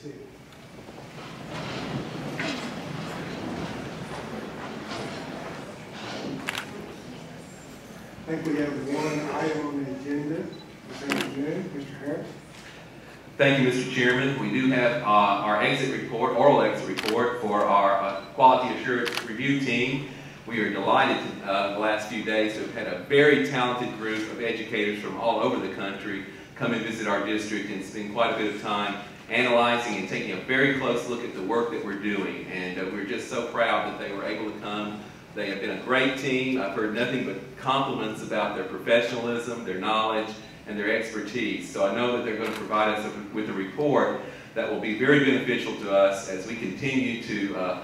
seated. I think we have one item on the agenda this afternoon. Mr. Harris. Thank you, Mr. Chairman. We do have our exit report, oral exit report for our quality assurance review team. We are delighted the last few days to have had a very talented group of educators from all over the country come and visit our district and spend quite a bit of time analyzing and taking a very close look at the work that we're doing. And we're just so proud that they were able to come. They have been a great team. I've heard nothing but compliments about their professionalism, their knowledge, and their expertise. So I know that they're going to provide us with a report that will be very beneficial to us as we continue to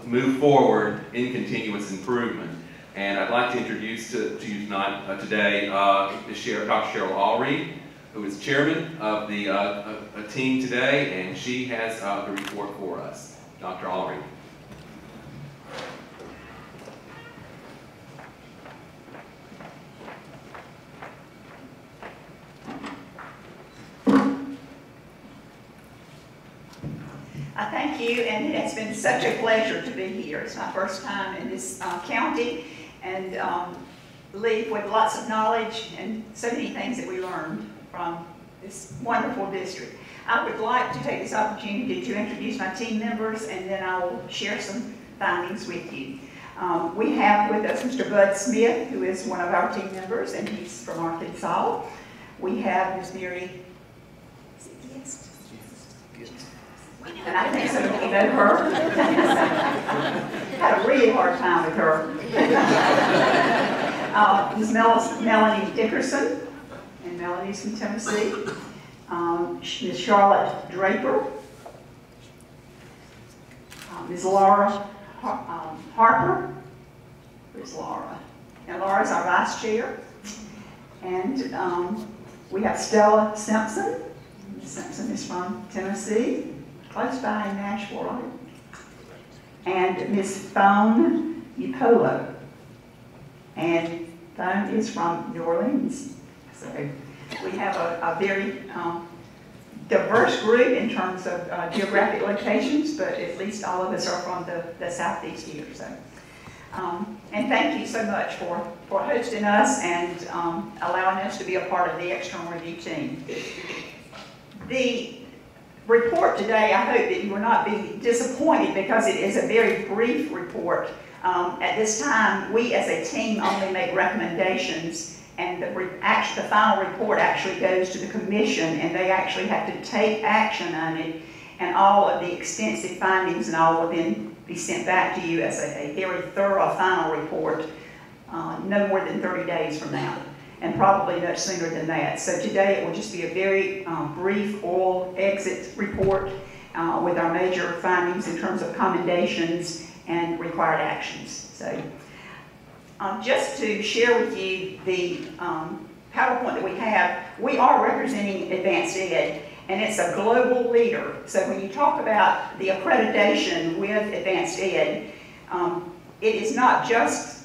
move forward in continuous improvement. And I'd like to introduce to you today Dr. Cheryl Allread, who is chairman of the team today, and she has the report for us. Dr. Allread. Thank you, and it has been such a pleasure to be here. It's my first time in this county, and leave with lots of knowledge and so many things that we learned from this wonderful district. I would like to take this opportunity to introduce my team members, and then I will share some findings with you. We have with us Mr. Bud Smith, who is one of our team members, and he's from Arkansas. We have Ms. Mary, and I think some of you know her. Had a really hard time with her. Ms. Melanie Dickerson, and Melanie's from Tennessee. Ms. Charlotte Draper. Ms. Laura Harper. Where's Laura? And Laura's our vice chair. And we have Stella Simpson. Ms. Simpson is from Tennessee. Close by in Nashville, right? And Miss Phone Upolo. And Phone is from New Orleans. So we have a very diverse group in terms of geographic locations, but at least all of us are from the Southeast here. So, and thank you so much for hosting us and allowing us to be a part of the external review team. The report today, I hope that you will not be disappointed because it is a very brief report. At this time, we as a team only make recommendations, and the final report actually goes to the commission, and they actually have to take action on it, and all of the extensive findings and all will then be sent back to you as a very thorough final report no more than 30 days from now, and probably much sooner than that. So today it will just be a very brief oral exit report with our major findings in terms of commendations and required actions. So just to share with you the PowerPoint that we are representing AdvancED, and it's a global leader. So when you talk about the accreditation with AdvancED, it is not just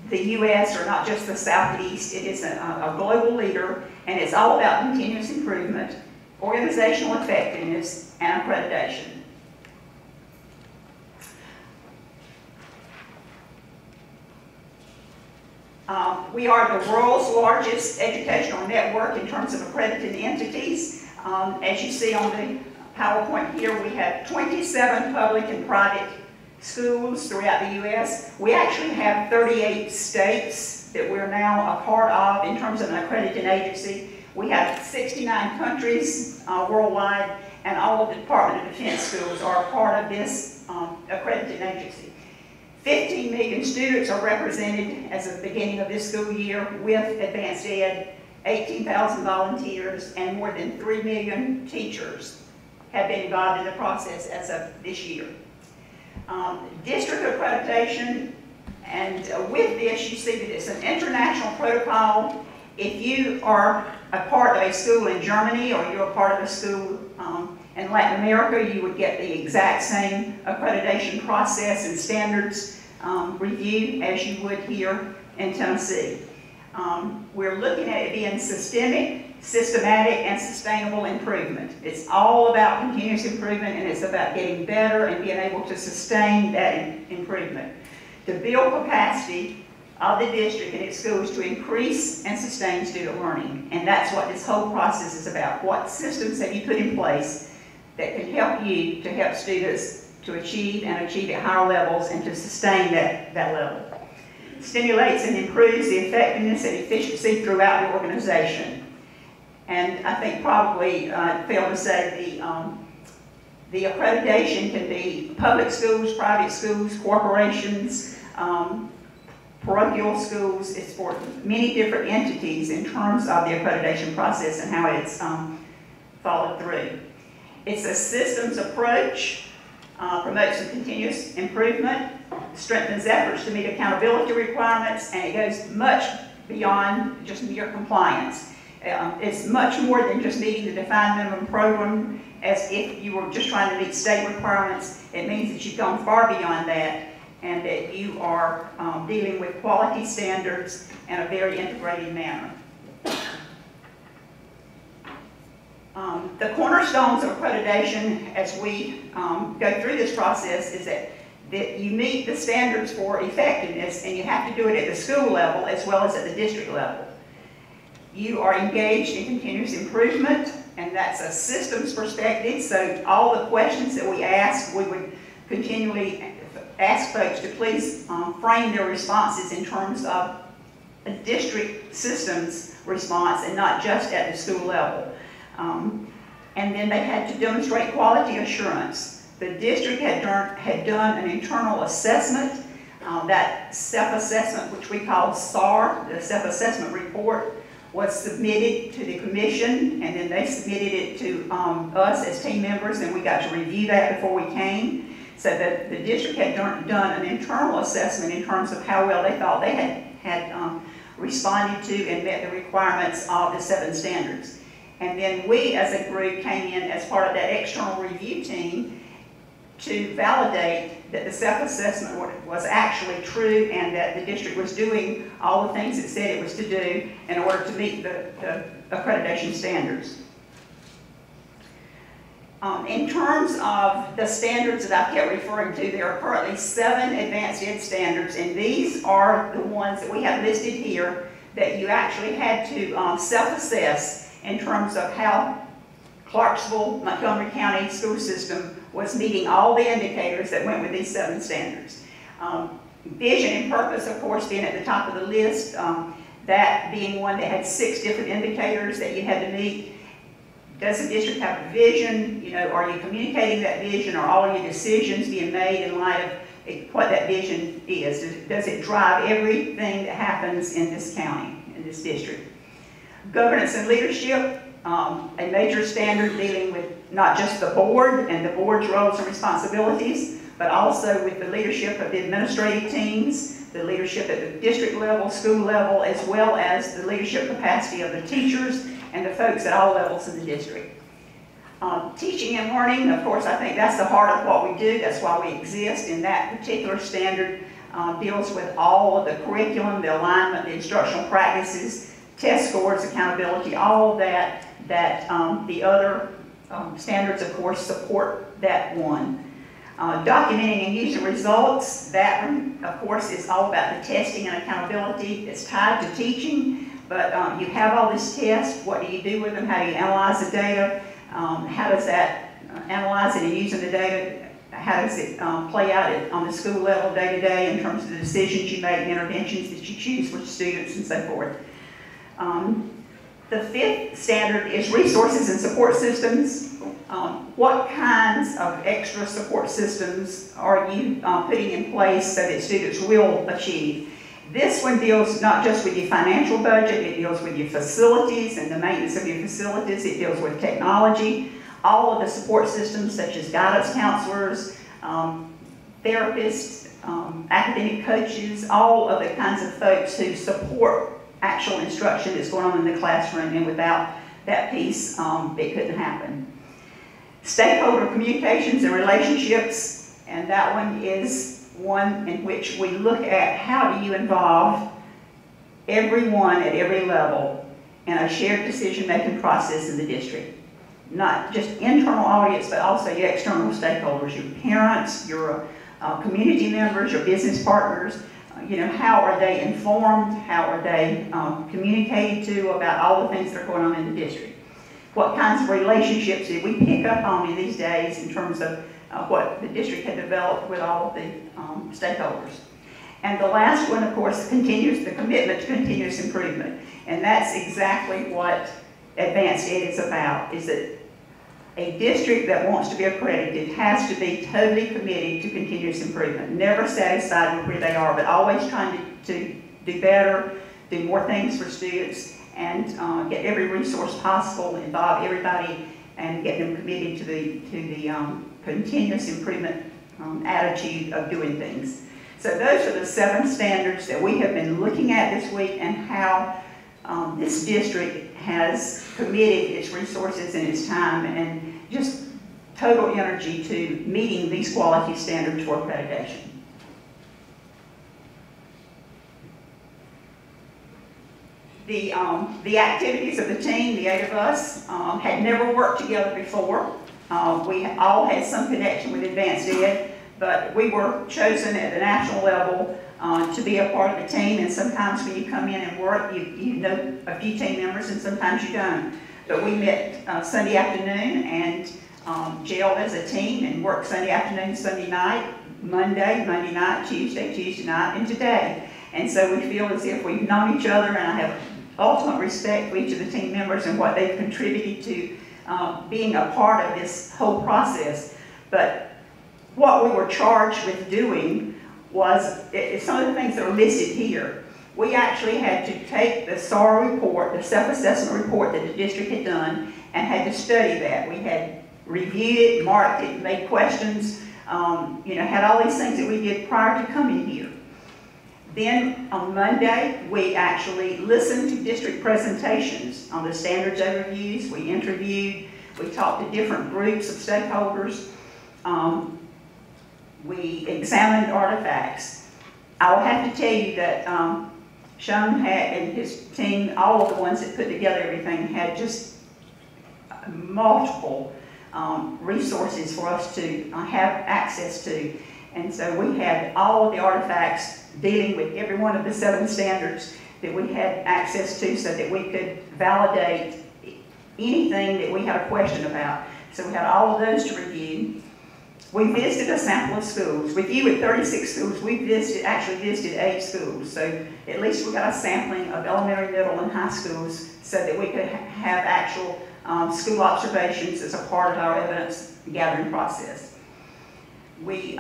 the U.S. or not just the Southeast. It is a global leader, and it's all about continuous improvement, organizational effectiveness, and accreditation. We are the world's largest educational network in terms of accredited entities. As you see on the PowerPoint here, we have 27 public and private schools throughout the U.S. We actually have 38 states that we're now a part of in terms of an accrediting agency. We have 69 countries worldwide, and all of the Department of Defense schools are a part of this accrediting agency. 15 million students are represented as of the beginning of this school year with AdvancED, 18,000 volunteers, and more than 3 million teachers have been involved in the process as of this year. District accreditation, and with this you see that it's an international protocol. If you are a part of a school in Germany or you're a part of a school in Latin America, you would get the exact same accreditation process and standards review as you would here in Tennessee. We're looking at it being systemic, systematic and sustainable improvement. It's all about continuous improvement, and it's about getting better and being able to sustain that improvement. To build capacity of the district and its schools to increase and sustain student learning. And that's what this whole process is about. What systems have you put in place that can help you to help students to achieve and achieve at higher levels and to sustain that level? Stimulates and improves the effectiveness and efficiency throughout the organization. And I think probably failed to say the accreditation can be public schools, private schools, corporations, parochial schools. It's for many different entities in terms of the accreditation process and how it's followed through. It's a systems approach, promotes a continuous improvement, strengthens efforts to meet accountability requirements, and it goes much beyond just mere compliance. It's much more than just meeting the defined minimum program as if you were just trying to meet state requirements. It means that you've gone far beyond that and that you are dealing with quality standards in a very integrated manner. The cornerstones of accreditation as we go through this process is that you meet the standards for effectiveness, and you have to do it at the school level as well as at the district level. You are engaged in continuous improvement, and that's a systems perspective, so all the questions that we ask, we would continually ask folks to please frame their responses in terms of a district systems response and not just at the school level. And then they had to demonstrate quality assurance. The district had done an internal assessment. That self-assessment, which we call SAR, the self-assessment report, was submitted to the commission, and then they submitted it to us as team members, and we got to review that before we came. So that the district had done an internal assessment in terms of how well they thought they had responded to and met the requirements of the 7 standards. And then we as a group came in as part of that external review team to validate that the self-assessment was actually true and that the district was doing all the things it said it was to do in order to meet the accreditation standards. In terms of the standards that I kept referring to, there are currently 7 advanced ed standards, and these are the ones that we have listed here that you actually had to self-assess in terms of how Clarksville, Montgomery County school system was meeting all the indicators that went with these 7 standards. Vision and purpose, of course, being at the top of the list, that being one that had 6 different indicators that you had to meet. Does the district have a vision? You know, are you communicating that vision? Are all of your decisions being made in light of what that vision is? Does it drive everything that happens in this county, in this district? Governance and leadership, a major standard dealing with not just the board and the board's roles and responsibilities, but also with the leadership of the administrative teams, the leadership at the district level, school level, as well as the leadership capacity of the teachers and the folks at all levels of the district. Teaching and learning, of course, I think that's the heart of what we do. That's why we exist. And that particular standard deals with all of the curriculum, the alignment, the instructional practices, test scores, accountability, all of that, the other standards, of course, support that one. Documenting and using results, that one, of course, is all about the testing and accountability. It's tied to teaching. But you have all these tests. What do you do with them? How do you analyze the data? How does that analyzing and using the data, how does it play out on the school level day to day in terms of the decisions you make, interventions that you choose with students and so forth? The 5th standard is resources and support systems. What kinds of extra support systems are you putting in place so that students will achieve? This one deals not just with your financial budget, it deals with your facilities and the maintenance of your facilities, it deals with technology, all of the support systems such as guidance counselors, therapists, academic coaches, all of the kinds of folks who support actual instruction that's going on in the classroom, and without that piece, it couldn't happen. Stakeholder communications and relationships, and that one is one in which we look at how do you involve everyone at every level and a shared decision-making process in the district. Not just internal audience, but also your external stakeholders, your parents, your community members, your business partners. You know, how are they informed? How are they communicated to about all the things that are going on in the district? What kinds of relationships did we pick up on in these days in terms of what the district had developed with all of the stakeholders? And the last one, of course, the commitment to continuous improvement. And that's exactly what AdvancED is about, is that a district that wants to be accredited has to be totally committed to continuous improvement, never satisfied with where they are, but always trying to do better, do more things for students, and get every resource possible, involve everybody, and get them committed to the continuous improvement attitude of doing things. So those are the 7 standards that we have been looking at this week, and how this district has committed its resources and its time and just total energy to meeting these quality standards for accreditation. The activities of the team, the 8 of us, had never worked together before. We all had some connection with AdvancED, but we were chosen at the national level to be a part of the team, and sometimes when you come in and work, you know a few team members and sometimes you don't. But we met Sunday afternoon and gelled as a team and worked Sunday afternoon, Sunday night, Monday night, Tuesday night, and today. And so we feel as if we've known each other, and I have ultimate respect for each of the team members and what they've contributed to being a part of this whole process. But what we were charged with doing was some of the things that are listed here. We actually had to take the SAR report, the self-assessment report that the district had done, and had to study that. We had reviewed it, marked it, made questions, you know, had all these things that we did prior to coming here. Then on Monday, we actually listened to district presentations on the standards overviews. We interviewed, we talked to different groups of stakeholders. We examined artifacts. I will have to tell you that Sean and his team, all of the ones that put together everything, had just multiple resources for us to have access to. And so we had all of the artifacts dealing with every one of the 7 standards that we had access to, so that we could validate anything that we had a question about. So we had all of those to review. We visited a sample of schools. With you at 36 schools, we actually visited 8 schools. So at least we got a sampling of elementary, middle, and high schools so that we could have actual school observations as a part of our evidence gathering process. We,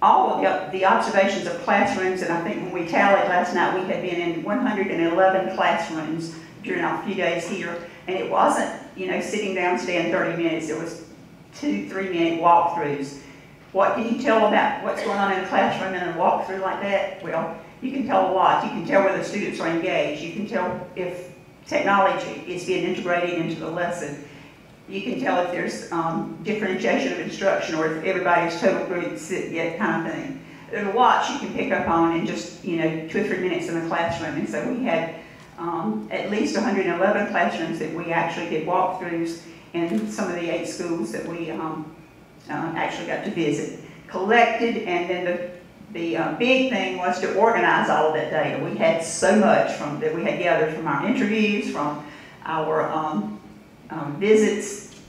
all of the observations of classrooms, and I think when we tallied last night, we had been in 111 classrooms during our few days here, and it wasn't, you know, sitting down, staying 30 minutes. It was 2-3 minute walkthroughs. What can you tell about what's going on in a classroom in a walkthrough like that? Well, you can tell a lot. You can tell whether students are engaged. You can tell if technology is being integrated into the lesson. You can tell if there's differentiation of instruction, or if everybody's total group sit yet kind of thing. There's a lot you can pick up on in just, you know, 2 or 3 minutes in a classroom. And so we had at least 111 classrooms that we actually did walkthroughs in some of the 8 schools that we actually got to visit. Collected, and then the big thing was to organize all of that data. We had so much that we had gathered from our interviews, from our visits,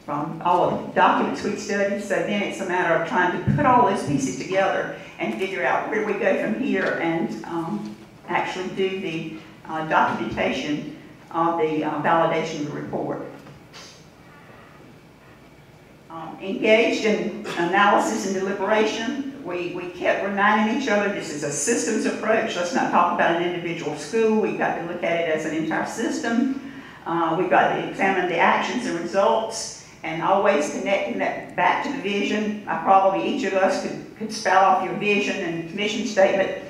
from all of the documents we'd studied. So then it's a matter of trying to put all those pieces together and figure out where we go from here, and actually do the documentation of the validation of the report. Engaged in analysis and deliberation. We kept reminding each other this is a systems approach. Let's not talk about an individual school. We've got to look at it as an entire system. We've got to examine the actions and results, and always connecting that back to the vision. Probably each of us could spout off your vision and mission statement,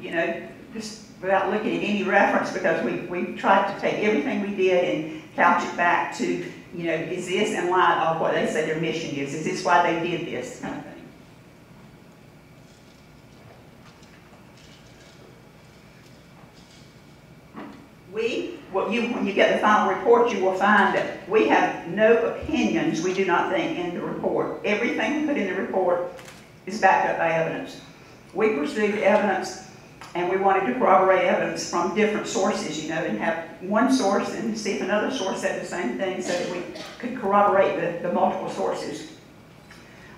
you know, just without looking at any reference, because we tried to take everything we did and couch it back to, you know, is this in light of what they say their mission is? Is this why they did this kind of thing? We when you get the final report, you will find that we have no opinions, we do not think, in the report. Everything we put in the report is backed up by evidence. We pursued evidence, and we wanted to corroborate evidence from different sources, you know, and have one source and see if another source said the same thing so that we could corroborate the multiple sources.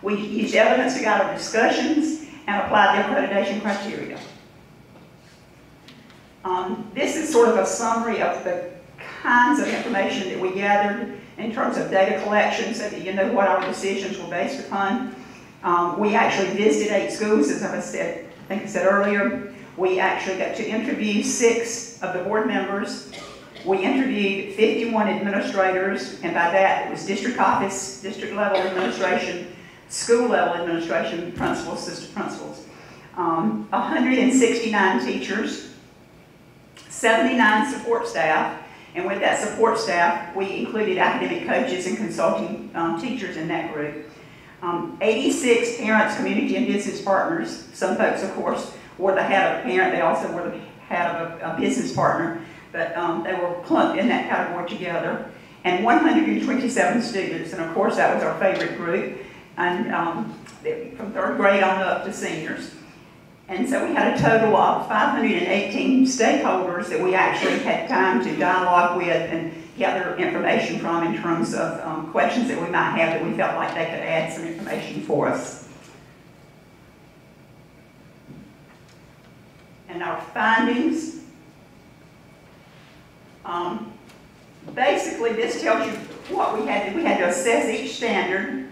We used evidence to guide our discussions and applied the accreditation criteria. This is sort of a summary of the kinds of information that we gathered in terms of data collection so that you know what our decisions were based upon. We actually visited 8 schools, as I think I said earlier. We actually got to interview 6 of the board members. We interviewed 51 administrators, and by that it was district office, district level administration, school level administration, principals, assistant principals. 169 teachers, 79 support staff, and with that support staff, we included academic coaches and consulting teachers in that group. 86 parents, community, and business partners. Some folks, of course, were the hat of a parent. They also were the hat of a business partner, but they were clumped in that category together. And 127 students, and of course that was our favorite group, and from 3rd grade on up to seniors. And so we had a total of 518 stakeholders that we actually had time to dialogue with and gather information from in terms of questions that we might have that we felt like they could add some information for us. And our findings, basically this tells you what we had to assess each standard.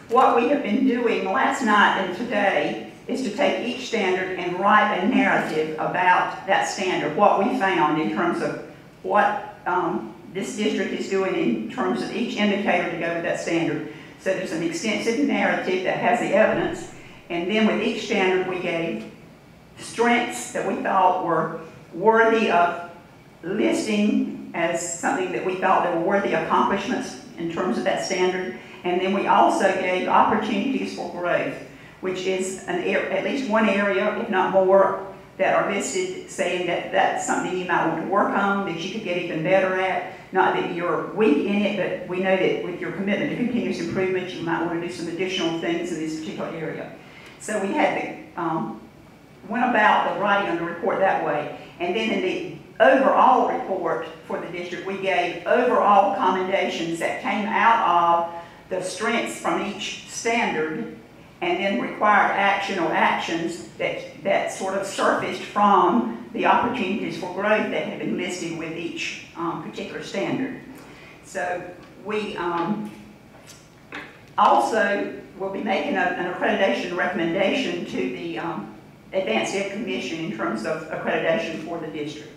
What we have been doing last night and today is to take each standard and write a narrative about that standard, what we found in terms of what this district is doing in terms of each indicator to go with that standard. So there's an extensive narrative that has the evidence, and then with each standard we gave strengths that we thought were worthy of listing as something that we thought that were worthy accomplishments in terms of that standard, and then we also gave opportunities for growth, which is at least one area, if not more, that are listed saying that that's something you might want to work on, that you could get even better at. Not that you're weak in it, but we know that with your commitment to continuous improvement, you might want to do some additional things in this particular area. So we had went about the writing of the report that way. And then in the overall report for the district, we gave overall commendations that came out of the strengths from each standard, and then required action or actions that sort of surfaced from the opportunities for growth that had been listed with each particular standard. So we also will be making an accreditation recommendation to the AdvancED Commission in terms of accreditation for the district.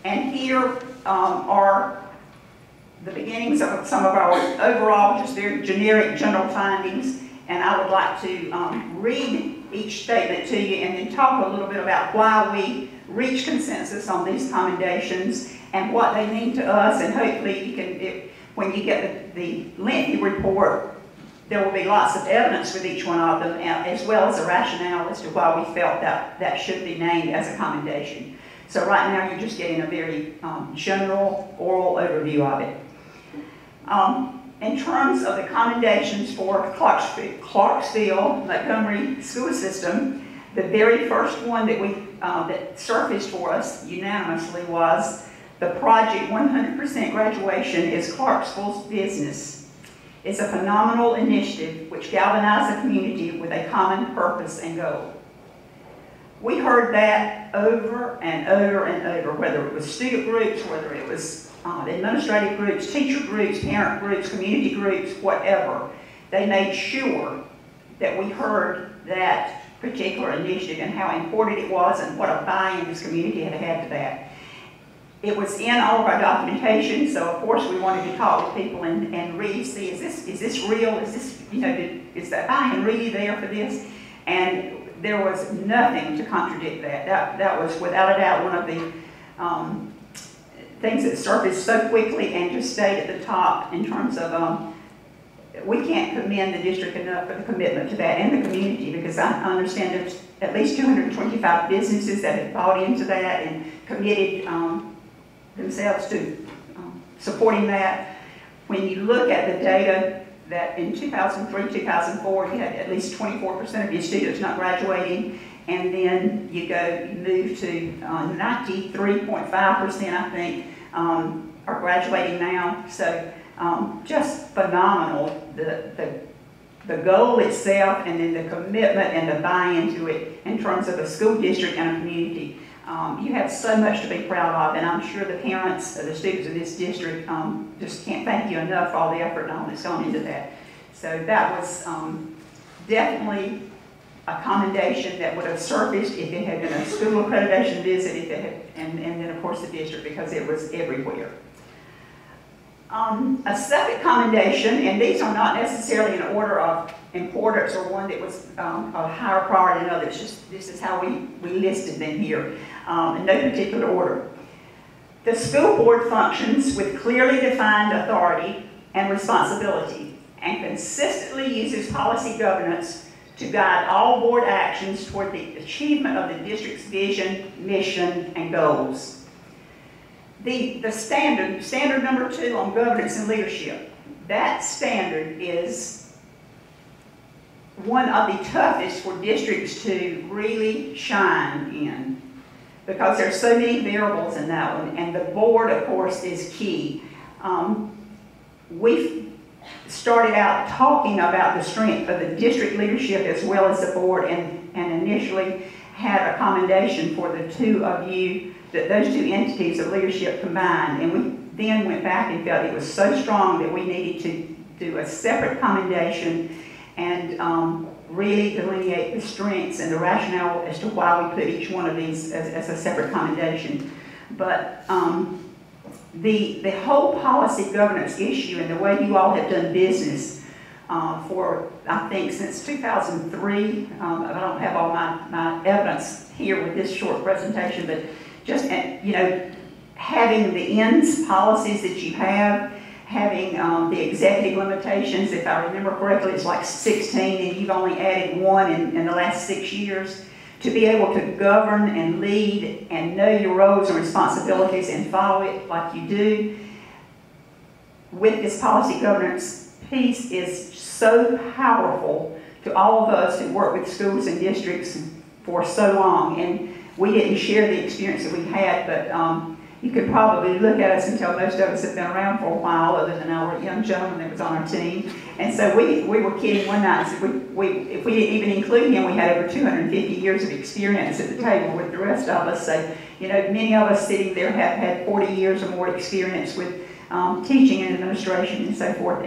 And here are the beginnings of some of our overall, just very generic general findings, and I would like to read each statement to you and then talk a little bit about why we reached consensus on these commendations and what they mean to us, and hopefully you can, when you get the lengthy report, there will be lots of evidence with each one of them, as well as a rationale as to why we felt that should be named as a commendation. So right now you're just getting a very general oral overview of it. In terms of the commendations for Clarksville Montgomery school system, the very first one that that surfaced for us unanimously was the project 100% graduation is Clarksville's business. It's a phenomenal initiative which galvanized the community with a common purpose and goal. We heard that over and over and over, whether it was student groups, whether it was administrative groups, teacher groups, parent groups, community groups, whatever. They made sure that we heard that particular initiative and how important it was and what a buy-in this community had had to that. It was in all of our documentation, so of course we wanted to talk with people and read, see, is this real? Is this, you know, is that buy-in really there for this? And there was nothing to contradict that. That was without a doubt one of the things that surfaced so quickly and just stayed at the top in terms of, we can't commend the district enough for the commitment to that and the community, because I understand at least 225 businesses that have bought into that and committed themselves to supporting that. When you look at the data that in 2003, 2004, you had at least 24% of your students not graduating, and then you move to 93.5%, I think, are graduating now. So just phenomenal. The goal itself, and then the commitment and the buy-in to it in terms of a school district and a community. You have so much to be proud of, and I'm sure the parents of the students of this district just can't thank you enough for all the effort and all that's gone into that. So that was definitely a commendation that would have surfaced if it had been a school accreditation visit, if it had, and then of course the district, because it was everywhere. A second commendation, and these are not necessarily in order of importance or one that was a higher priority than others, just this is how we listed them here, in no particular order. The school board functions with clearly defined authority and responsibility and consistently uses policy governance to guide all board actions toward the achievement of the district's vision, mission, and goals. The standard number 2 on governance and leadership, that standard is one of the toughest for districts to really shine in, because there's so many variables in that one, and the board, of course, is key. We started out talking about the strength of the district leadership as well as the board, and initially had a commendation for the two of you, those two entities of leadership combined, and we then went back and felt it was so strong that we needed to do a separate commendation and really delineate the strengths and the rationale as to why we put each one of these as a separate commendation. But the whole policy governance issue and the way you all have done business for, I think, since 2003, I don't have all my evidence here with this short presentation, but just, you know, having the ends policies that you have, having the executive limitations, if I remember correctly, it's like 16, and you've only added one in the last 6 years. To be able to govern and lead and know your roles and responsibilities and follow it like you do with this policy governance piece is so powerful to all of us who work with schools and districts for so long. And we didn't share the experience that we had, but you could probably look at us and tell most of us have been around for a while, other than our young gentleman that was on our team. And so we were kidding one night. So if we didn't even include him, we had over 250 years of experience at the table with the rest of us. So, you know, many of us sitting there have had 40 years or more experience with teaching and administration and so forth,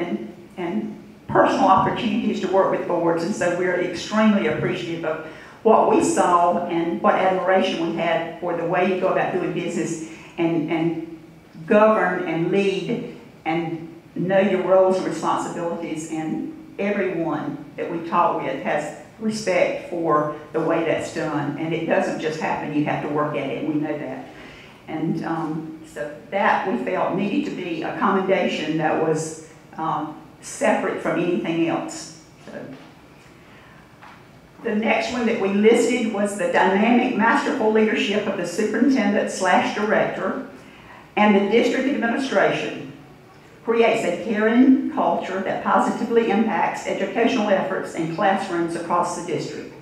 and personal opportunities to work with boards. And so we're extremely appreciative of what we saw and what admiration we had for the way you go about doing business and govern and lead and know your roles and responsibilities, and everyone that we talk with has respect for the way that's done, and it doesn't just happen, you have to work at it, and we know that. And so that we felt needed to be a commendation that was separate from anything else. So, the next one that we listed was the dynamic, masterful leadership of the superintendent/director and the district administration creates a caring culture that positively impacts educational efforts in classrooms across the district.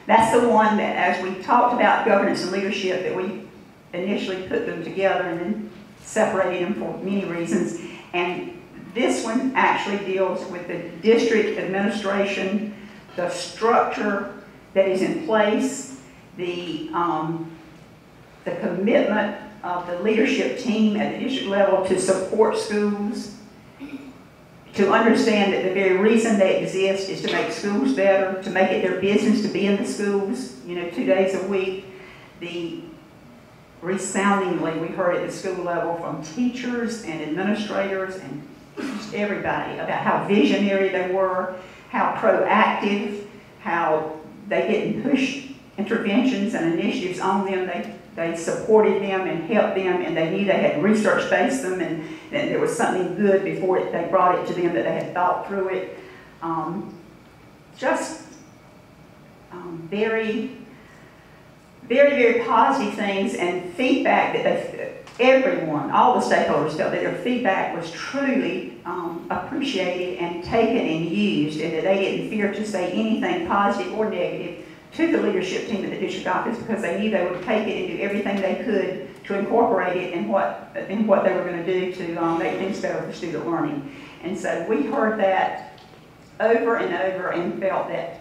That's the one that, as we talked about governance and leadership, that we initially put them together and then separated them for many reasons. And this one actually deals with the district administration, the structure that is in place, the commitment of the leadership team at the district level to support schools, to understand that the very reason they exist is to make schools better, to make it their business to be in the schools, you know, 2 days a week. The resoundingly, we heard at the school level from teachers and administrators and just everybody about how visionary they were, how proactive, how they didn't push interventions and initiatives on them. They supported them and helped them, and they knew they had research-based them, and there was something good before they brought it to them, that they had thought through it. Just very, very, very positive things and feedback that everyone, all the stakeholders felt that their feedback was truly appreciated and taken and used, and that they didn't fear to say anything positive or negative to the leadership team at the district office, because they knew they would take it and do everything they could to incorporate it in what they were going to do to make things better for student learning. And so we heard that over and over and felt that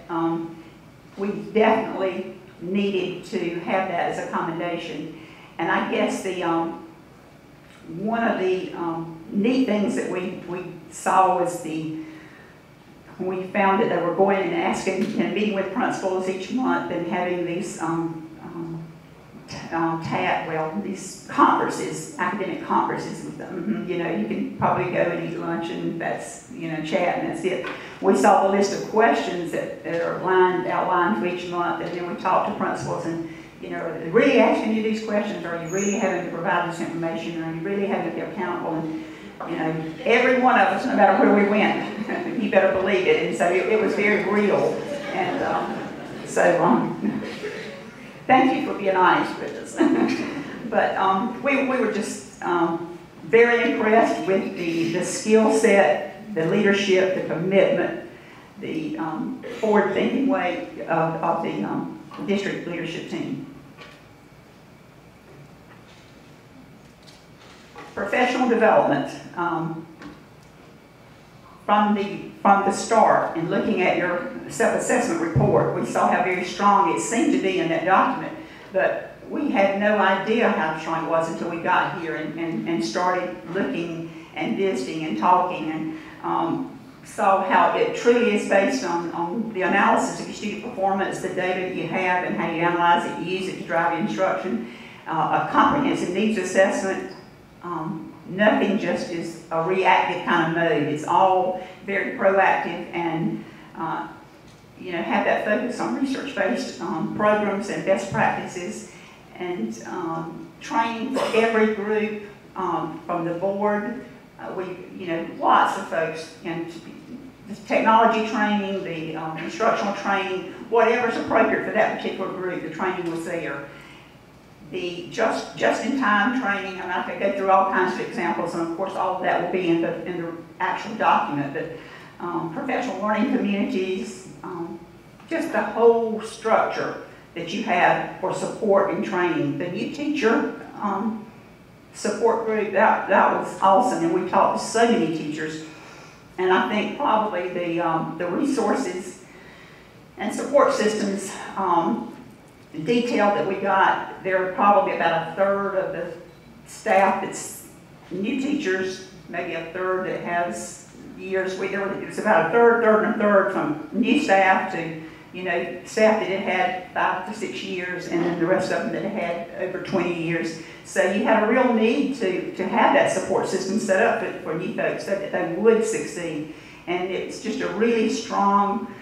we definitely needed to have that as a commendation. And I guess the one of the neat things that we saw was when we found that they were going and asking and meeting with principals each month and having these these conferences, academic conferences with them. You know, you can probably go and eat lunch and that's, you know, chat and that's it. We saw the list of questions that are outlined for each month, and then we talked to principals and, you know, are they really asking you these questions? Are you really having to provide this information? Are you really having to be accountable? And, you know, every one of us, no matter where we went, you better believe it. And so it was very real. And thank you for being honest with us. But we were just very impressed with the skill set, the leadership, the commitment, the forward-thinking way of the district leadership team. Professional development. From the start, in looking at your self-assessment report, we saw how very strong it seemed to be in that document, but we had no idea how strong it was until we got here and started looking and visiting and talking, and saw how it truly is based on the analysis of your student performance, the data that you have and how you analyze it, you use it to drive your instruction, a comprehensive needs assessment. Nothing just is a reactive kind of mode. It's all very proactive and, you know, have that focus on research-based programs and best practices, and training for every group from the board. You know, lots of folks, and the technology training, the instructional training, whatever's appropriate for that particular group, the training was there. The just-in-time training, and I could go through all kinds of examples, and of course all of that will be in the actual document, but professional learning communities, just the whole structure that you have for support and training. The new teacher support group, that was awesome, and we talked to so many teachers, and I think probably the resources and support systems the detail that we got, there are probably about a third of the staff that's new teachers, maybe a third that has years. It was about a third from new staff to, you know, staff that had 5 to 6 years, and then the rest of them that had over 20 years. So you had a real need to have that support system set up for new folks so that they would succeed. And it's just a really strong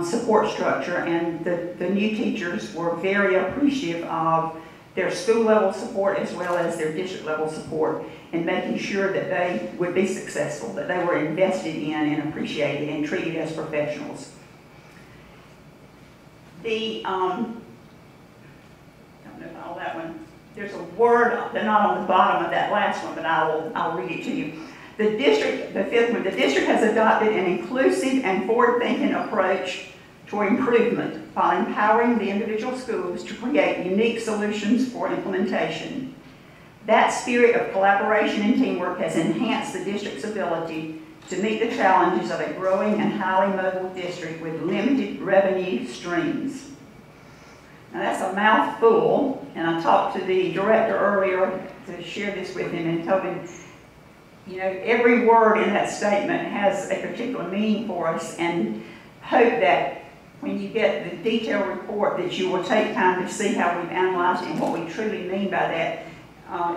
support structure, and the new teachers were very appreciative of their school level support as well as their district level support, and making sure that they would be successful, that they were invested in and appreciated and treated as professionals. I don't know about all that one. There's a word, they're not on the bottom of that last one, but I'll read it to you. The district, the fifth one, the district has adopted an inclusive and forward-thinking approach toward improvement while empowering the individual schools to create unique solutions for implementation. That spirit of collaboration and teamwork has enhanced the district's ability to meet the challenges of a growing and highly mobile district with limited revenue streams. Now that's a mouthful, and I talked to the director earlier to share this with him and told him, you know, every word in that statement has a particular meaning for us, and hope that when you get the detailed report that you will take time to see how we've analyzed it and what we truly mean by that.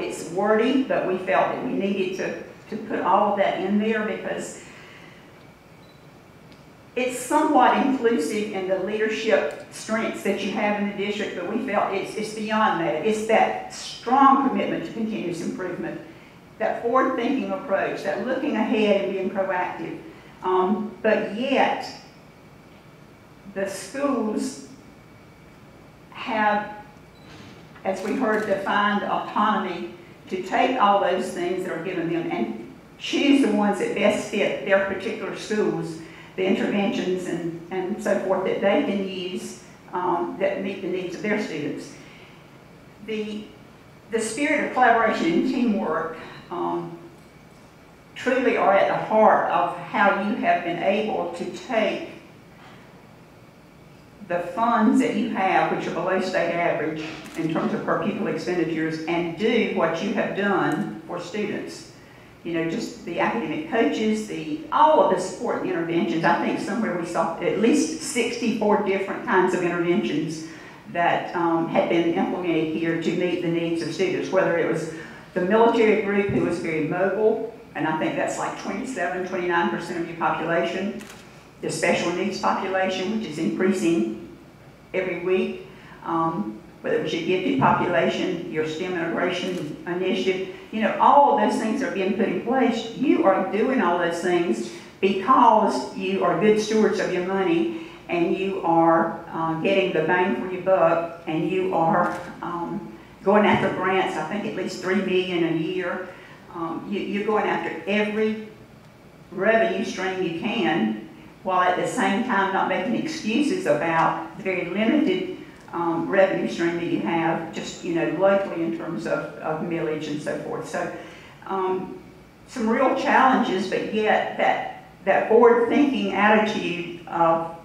It's wordy, but we felt that we needed to put all of that in there because it's somewhat inclusive in the leadership strengths that you have in the district, but we felt it's beyond that. It's that strong commitment to continuous improvement, that forward-thinking approach, that looking ahead and being proactive. But yet, the schools have, as we heard, defined autonomy to take all those things that are given them and choose the ones that best fit their particular schools, the interventions and so forth that they can use that meet the needs of their students. The spirit of collaboration and teamwork truly are at the heart of how you have been able to take the funds that you have, which are below state average in terms of per pupil expenditures, and do what you have done for students. You know, just the academic coaches, all of the support and interventions. I think somewhere we saw at least 64 different kinds of interventions that had been implemented here to meet the needs of students, whether it was the military group who was very mobile, and I think that's like 29% of your population, the special needs population, which is increasing every week, whether it was your gifted population, your STEM integration initiative, you know, all of those things are being put in place. You are doing all those things because you are good stewards of your money and you are getting the bang for your buck, and you are going after grants, I think at least $3 million a year. You're going after every revenue stream you can, while at the same time not making excuses about the very limited revenue stream that you have, just, you know, locally in terms of millage and so forth. So some real challenges, but yet that forward-thinking attitude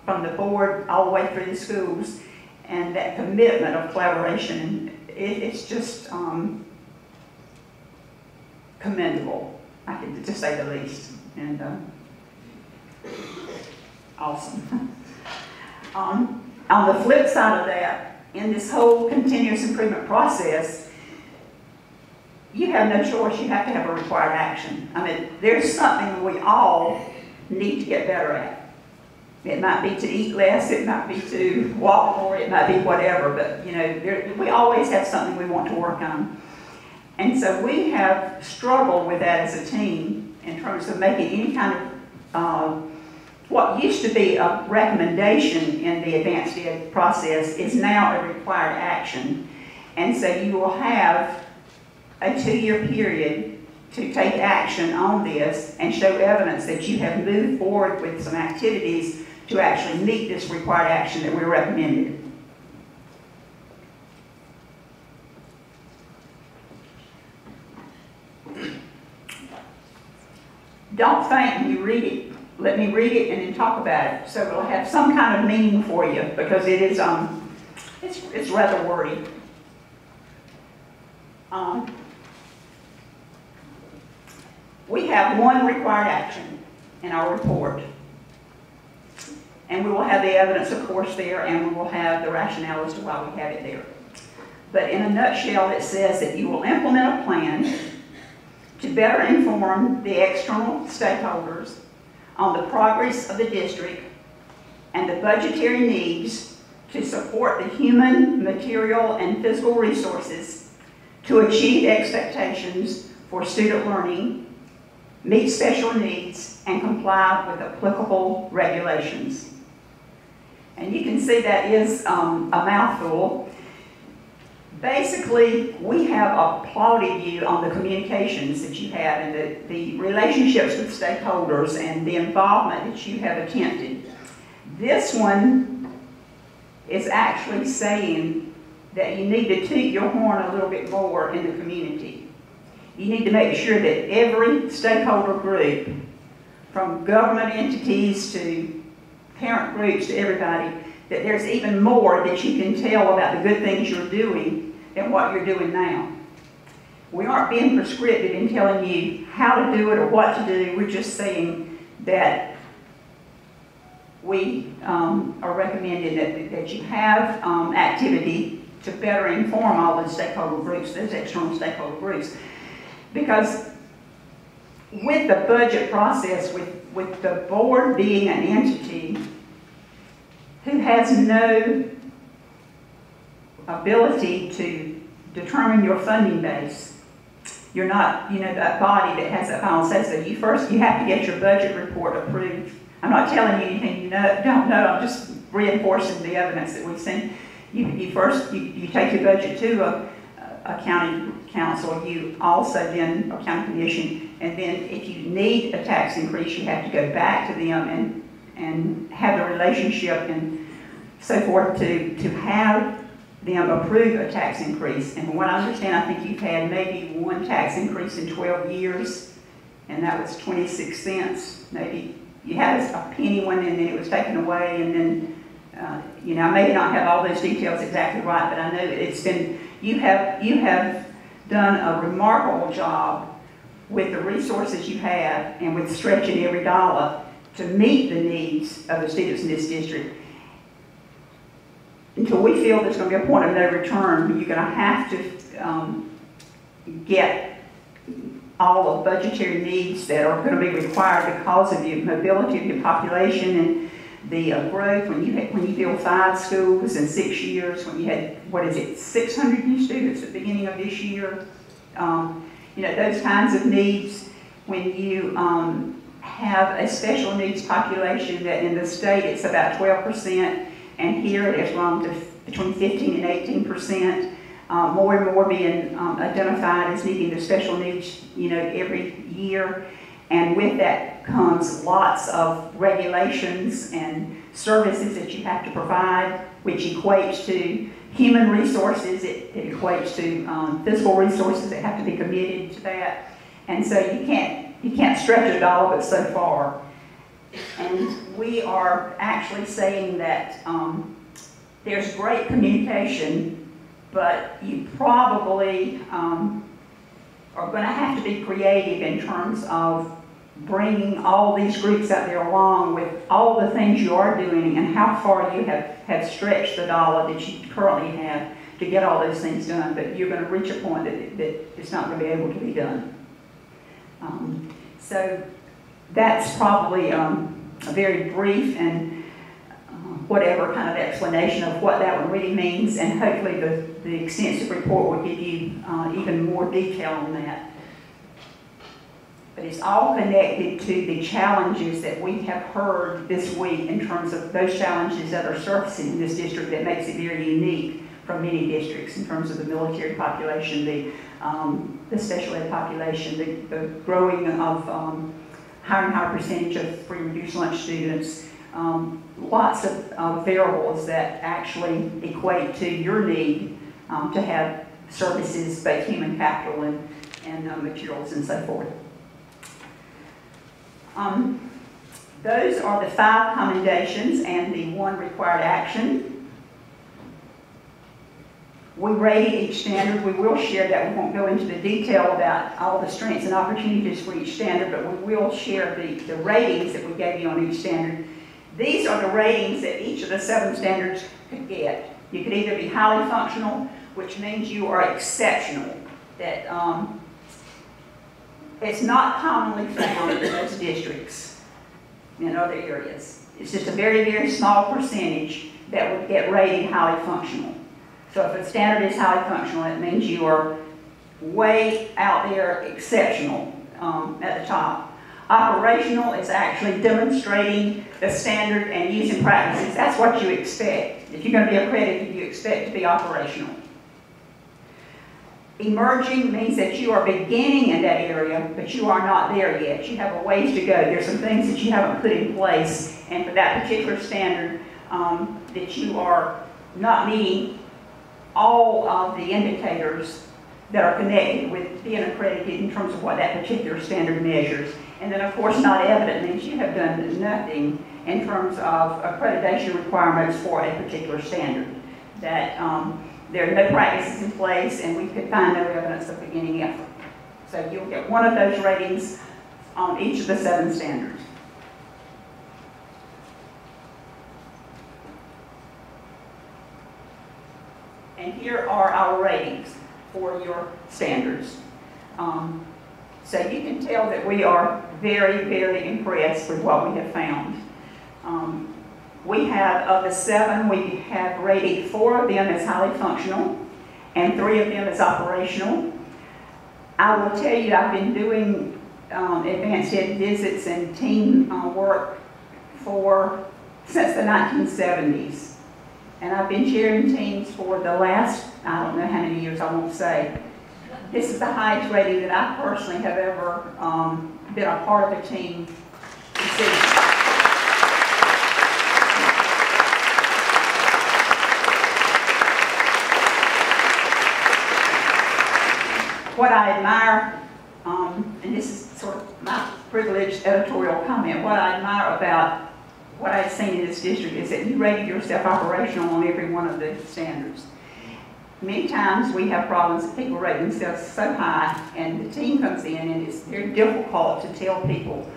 from the board all the way through the schools, and that commitment of collaboration, it's just commendable, I can just say the least, and awesome. On the flip side of that, in this whole continuous improvement process, you have no choice. You have to have a required action. I mean, there's something we all need to get better at. It might be to eat less, it might be to walk more, it might be whatever, but you know, we always have something we want to work on. And so we have struggled with that as a team in terms of making any kind of what used to be a recommendation in the AdvancED process is now a required action. And so you will have a 2-year period to take action on this and show evidence that you have moved forward with some activities to actually meet this required action that we're recommending. Don't think when you read it. Let me read it and then talk about it, so it'll have some kind of meaning for you, because it is it's rather wordy. We have one required action in our report, and we will have the evidence, of course, there, and we will have the rationale as to why we have it there. But in a nutshell, it says that you will implement a plan to better inform the external stakeholders on the progress of the district and the budgetary needs to support the human, material, and physical resources to achieve expectations for student learning, meet special needs, and comply with applicable regulations. And you can see that is a mouthful. Basically, we have applauded you on the communications that you have and the relationships with stakeholders and the involvement that you have attempted. This one is actually saying that you need to toot your horn a little bit more in the community. You need to make sure that every stakeholder group, from government entities to parent groups to everybody, that there's even more that you can tell about the good things you're doing than what you're doing now. We aren't being prescriptive in telling you how to do it or what to do. We're just saying that we are recommending that you have activity to better inform all those stakeholder groups, those external stakeholder groups. Because with the budget process, with the board being an entity who has no ability to determine your funding base, you're not, you know, that body that has that final say so. You have to get your budget report approved. I'm not telling you anything you don't know, I'm just reinforcing the evidence that we've seen. you take your budget to a county council, you also then, a county commission, and then if you need a tax increase, you have to go back to them and have the relationship and so forth to have them approve a tax increase. And from what I understand, I think you've had maybe one tax increase in 12 years, and that was 26 cents. Maybe you had a penny one and then it was taken away, and then, you know, I may not have all those details exactly right, but I know that it's been, you have done a remarkable job with the resources you have and with stretching every dollar to meet the needs of the students in this district. Until we feel there's going to be a point of no return, you're going to have to get all the budgetary needs that are going to be required because of the mobility of your population and the growth. When you build 5 schools in 6 years, when you had, 600 new students at the beginning of this year, you know, those kinds of needs. When you have a special needs population that in the state it's about 12%, and here it has grown to between 15 and 18%. More and more being identified as needing the special needs, you know, every year. And with that comes lots of regulations and services that you have to provide, which equates to human resources, it equates to physical resources that have to be committed to that. And so you can't stretch it all but so far. And we are actually saying that there's great communication, but you probably are going to have to be creative in terms of bringing all these groups out there along with all the things you are doing and how far you have stretched the dollar that you currently have to get all those things done. But you're going to reach a point that it's not going to be able to be done. So that's probably a very brief and whatever kind of explanation of what that one really means, and hopefully the extensive report will give you even more detail on that. But it's all connected to the challenges that we have heard this week in terms of those challenges that are surfacing in this district that makes it very unique from many districts in terms of the military population, the special ed population, the growing of higher and higher percentage of free reduced lunch students, lots of variables that actually equate to your need to have services, both human capital and materials and so forth. Those are the 5 commendations and the 1 required action. We rated each standard. We will share that. We won't go into the detail about all the strengths and opportunities for each standard, but we will share the ratings that we gave you on each standard. These are the ratings that each of the 7 standards could get. You could either be highly functional, which means you are exceptional, that it's not commonly found in those districts in other areas. It's just a very, very small percentage that would get rated highly functional. So if a standard is highly functional, it means you are way out there exceptional at the top. Operational is actually demonstrating the standard and using practices. That's what you expect. If you're going to be accredited, you expect to be operational. Emerging means that you are beginning in that area, but you are not there yet. You have a ways to go. There's some things that you haven't put in place, and for that particular standard, that you are not meeting all of the indicators that are connected with being accredited in terms of what that particular standard measures. And then, of course, not evident means you have done nothing in terms of accreditation requirements for a particular standard. That there are no practices in place, and we could find no evidence of beginning effort. So you'll get one of those ratings on each of the 7 standards. And here are our ratings for your standards. So you can tell that we are very, very impressed with what we have found. We have, of the 7, we have rated 4 of them as highly functional and 3 of them as operational. I will tell you, I've been doing advanced ed visits and team work since the 1970s. And I've been chairing teams for the last, I don't know how many years, I won't say. This is the highest rating that I personally have ever been a part of a team receiving. What I admire, and this is sort of my privileged editorial comment, what I admire about what I've seen in this district is that you rated yourself operational on every one of the standards. Many times we have problems that people rate themselves so high and the team comes in and it's very difficult to tell people,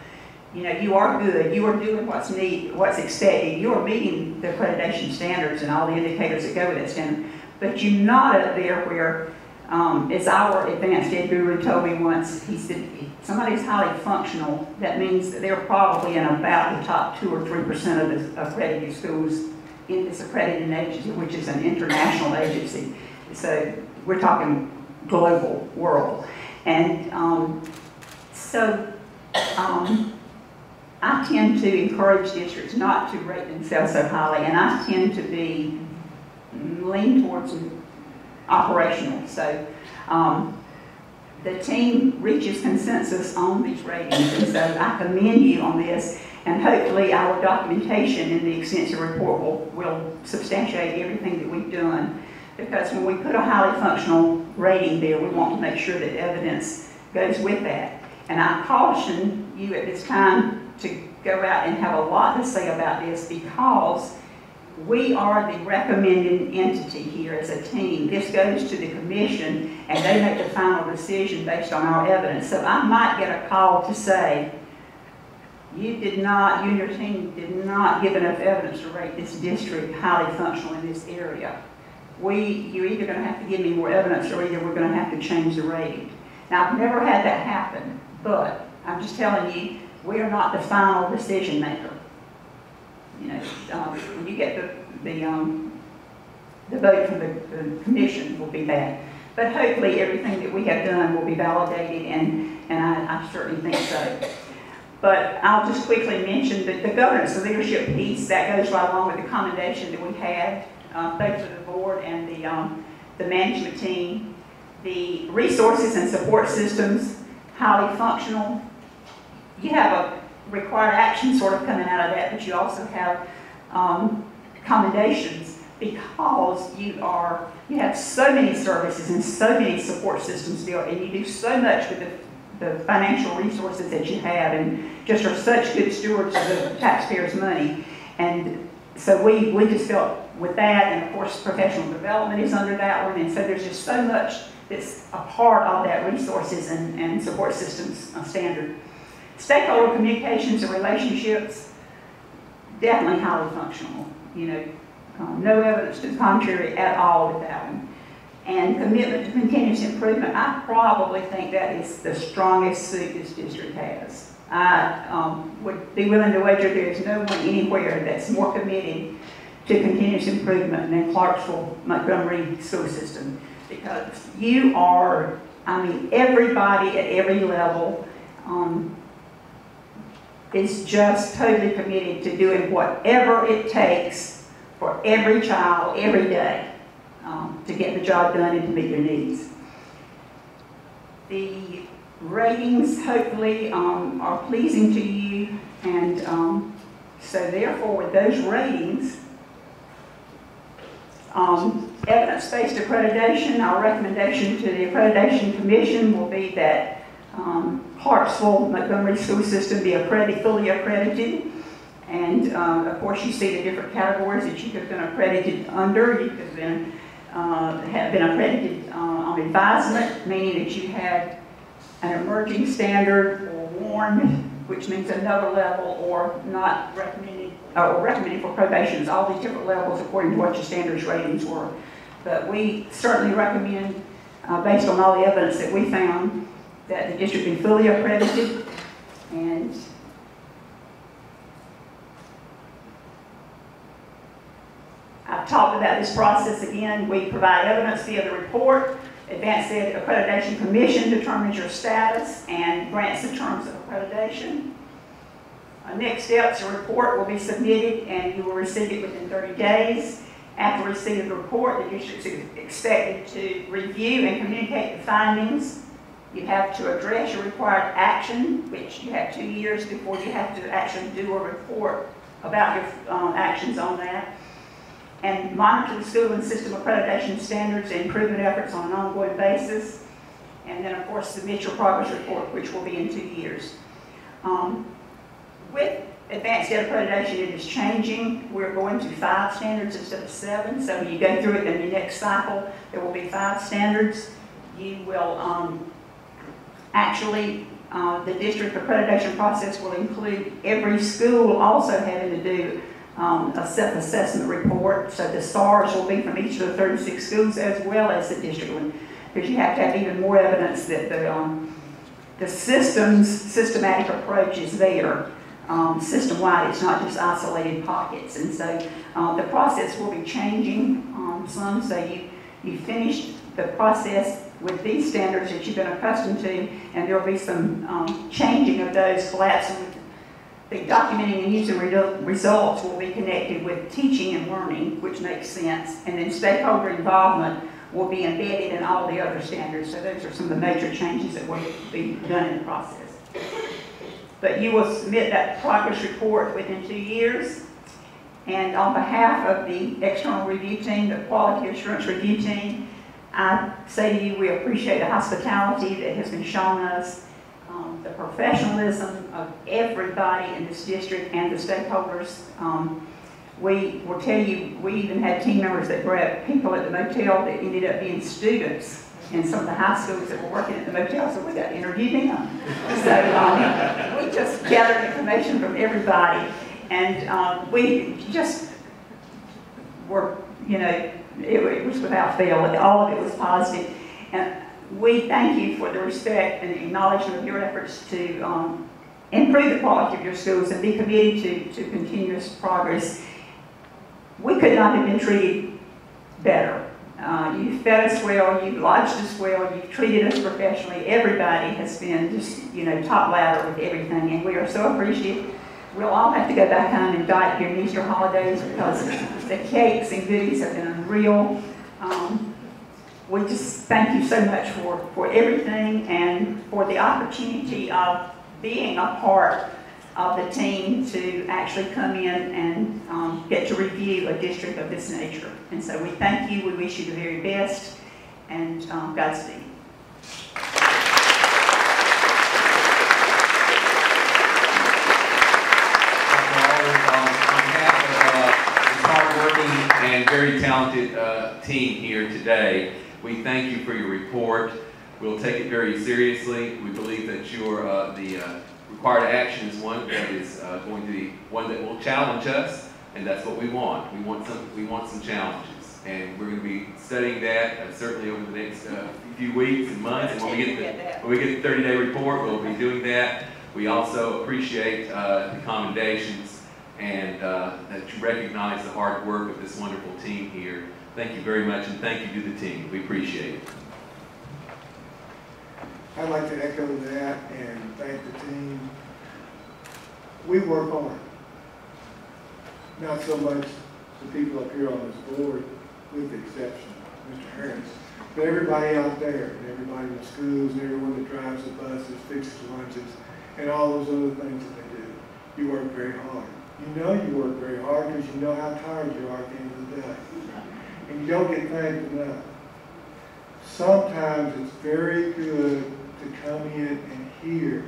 you know, you are good, you are doing what's needed, what's expected, you are meeting the accreditation standards and all the indicators that go with that standard, but you're not up there where, as our AdvancED guru told me once, he said, somebody's highly functional, that means that they're probably in about the top 2 or 3% of the accredited schools in this accrediting agency, which is an international agency. So we're talking global world. And I tend to encourage districts not to rate themselves so highly, and I tend to lean towards operational. So the team reaches consensus on these ratings, and so I commend you on this, and hopefully our documentation in the extensive report will substantiate everything that we've done, because when we put a highly functional rating there, we want to make sure that evidence goes with that. And I caution you at this time to go out and have a lot to say about this, because we are the recommending entity here as a team. This goes to the commission and they make the final decision based on our evidence. So I might get a call to say, you and your team did not give enough evidence to rate this district highly functional in this area. You're either going to have to give me more evidence or either we're going to have to change the rating. Now, I've never had that happen, but I'm just telling you, we are not the final decision maker. You know, when you get the vote from the commission will be that. But hopefully everything that we have done will be validated, and I certainly think so. But I'll just quickly mention that the governance and leadership piece, that goes right along with the commendation that we had, both for the board and the management team. The resources and support systems, highly functional. You have a required action sort of coming out of that, but you also have commendations, because you have so many services and so many support systems built, and you do so much with the financial resources that you have, and just are such good stewards of the taxpayers' money. And so we just felt with that, and of course professional development is under that one, and so there's just so much that's a part of that resources and support systems standard. Stakeholder communications and relationships, definitely highly functional. You know, no evidence to the contrary at all with that one. And commitment to continuous improvement, I probably think that is the strongest suit this district has. I would be willing to wager there is no one anywhere that's more committed to continuous improvement than Clarksville Montgomery school system, because you are, I mean, everybody at every level is just totally committed to doing whatever it takes for every child, every day, to get the job done and to meet their needs. The ratings, hopefully, are pleasing to you, and so therefore, with those ratings, evidence-based accreditation, our recommendation to the Accreditation Commission will be that Clarksville Montgomery School System be fully accredited. And of course, you see the different categories that you could have been accredited under. You could have been accredited on advisement, meaning that you had an emerging standard, or warned, which means another level, or not recommended, or recommended for probations. All these different levels according to what your standards ratings were. But we certainly recommend, based on all the evidence that we found, that the district be fully accredited. And I've talked about this process again. We provide evidence via the report. AdvancED Accreditation Commission determines your status and grants the terms of accreditation. Next steps, a report will be submitted and you will receive it within 30 days. After receipt of the report, the district is expected to review and communicate the findings. You have to address your required action, which you have 2 years before you have to actually do a report about your actions on that. And monitor the school and system accreditation standards and improvement efforts on an ongoing basis. And then, of course, submit your progress report, which will be in 2 years. With AdvancED Accreditation, it is changing. We're going to 5 standards instead of 7. So when you go through it in your next cycle, there will be 5 standards. You will actually, the district accreditation process will include every school also having to do a self-assessment report. So the stars will be from each of the 36 schools as well as the district one, because you have to have even more evidence that the systematic approach is there. System-wide, it's not just isolated pockets. And so the process will be changing some. So you finished the process with these standards that you've been accustomed to, and there will be some changing of those, collapsing with the documenting and using results will be connected with teaching and learning, which makes sense. And then stakeholder involvement will be embedded in all the other standards. So those are some of the major changes that will be done in the process. But you will submit that progress report within 2 years. And on behalf of the external review team, the quality assurance review team, I say to you, we appreciate the hospitality that has been shown us, the professionalism of everybody in this district and the stakeholders. We will tell you, we even had team members that grabbed people at the motel that ended up being students in some of the high schools that were working at the motel, so we got to interview them. So we just gathered information from everybody, and we just were, you know, it was without fail. All of it was positive. And we thank you for the respect and acknowledgement of your efforts to improve the quality of your schools and be committed to continuous progress. We could not have been treated better. You fed us well, you lodged us well, you've treated us professionally. Everybody has been just, you know, top ladder with everything, and we are so appreciative. We'll all have to go back home and dine during Easter holidays because the cakes and goodies have been unreal. We just thank you so much for everything and for the opportunity of being a part of the team to actually come in and get to review a district of this nature. And so we thank you, we wish you the very best, and Godspeed. And very talented team here today. We thank you for your report. We'll take it very seriously. We believe that the required action is one that is going to be one that will challenge us, and that's what we want. We want some challenges, and we're going to be studying that certainly over the next few weeks and months. And when we get the 30-day report, we'll be doing that. We also appreciate the commendations and that you recognize the hard work of this wonderful team here. Thank you very much, and thank you to the team. We appreciate it. I'd like to echo that and thank the team. We work hard. Not so much the people up here on this board, with the exception of Mr. Harris, but everybody out there, and everybody in the schools, and everyone that drives the buses, fixes lunches, and all those other things that they do. You work very hard. You know you work very hard because you know how tired you are at the end of the day. And you don't get thanked enough. Sometimes it's very good to come in and hear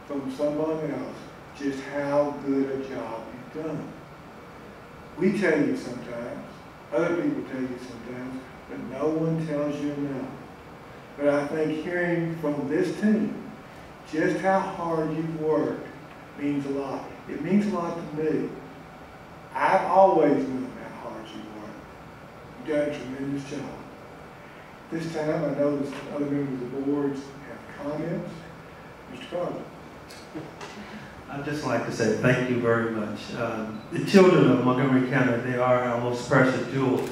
from someone else just how good a job you've done. We tell you sometimes, other people tell you sometimes, but no one tells you enough. But I think hearing from this team just how hard you've worked means a lot. It means a lot to me. I've always known how hard you work. You've done a tremendous job. This time, I know that other members of the boards have comments. Mr. Garland. I'd just like to say thank you very much. The children of Montgomery County, they are our most precious jewels.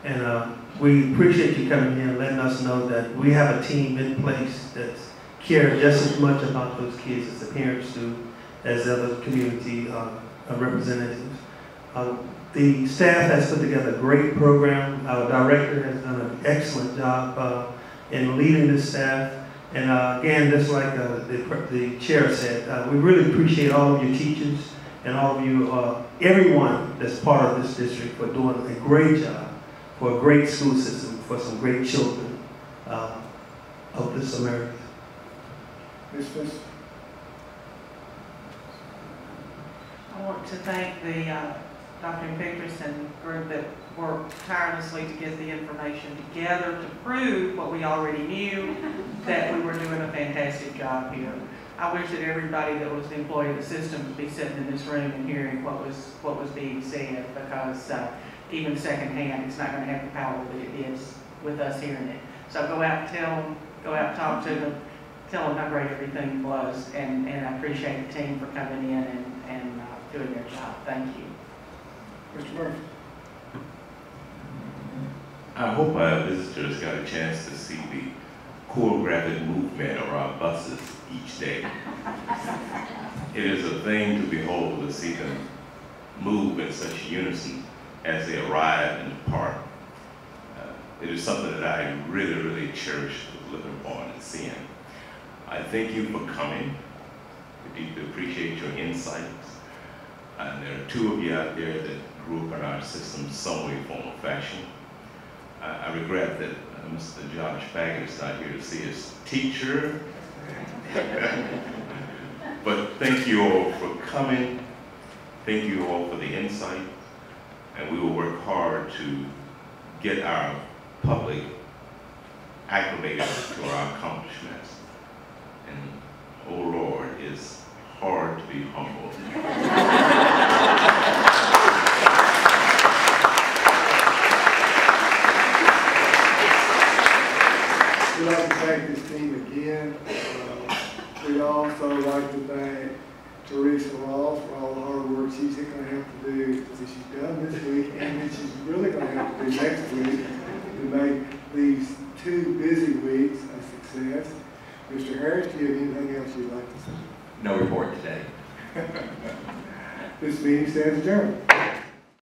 And we appreciate you coming here and letting us know that we have a team in place that cares just as much about those kids as the parents do, as other community representatives. The staff has put together a great program. Our director has done an excellent job in leading the staff. And again, just like the chair said, we really appreciate all of your teachers and all of you, everyone that's part of this district for doing a great job, for a great school system, for some great children of this America. Ms. Smithson. I want to thank the Dr. Victorson group that worked tirelessly to get the information together to prove what we already knew, that we were doing a fantastic job here. I wish that everybody that was an employee of the system would be sitting in this room and hearing what was being said, because even secondhand, it's not going to have the power that it is with us hearing it. So go out and tell them, go out and talk to them, tell them how great everything was, and I appreciate the team for coming in and doing their job. Thank you. Mr. Murphy. I hope our visitors got a chance to see the choreographic movement of our buses each day. It is a thing to behold to see them move in such unison as they arrive in the park. It is something that I really, really cherish looking upon and seeing. I thank you for coming. I deeply appreciate your insights. And there are two of you out there that grew up in our system some way, form, or fashion. I regret that Mr. Josh Baggett is not here to see his teacher. But thank you all for coming. Thank you all for the insight. And we will work hard to get our public acclimated to our accomplishments. And, oh Lord, it's hard to be humble. We'd like to thank this team again. We'd also like to thank Teresa Ross for all the hard work she's going to have to do, that she's done this week, and that she's really going to have to do next week to make these 2 busy weeks a success. Mr. Harris, do you have anything else you'd like to say? No report today. This meeting stands adjourned.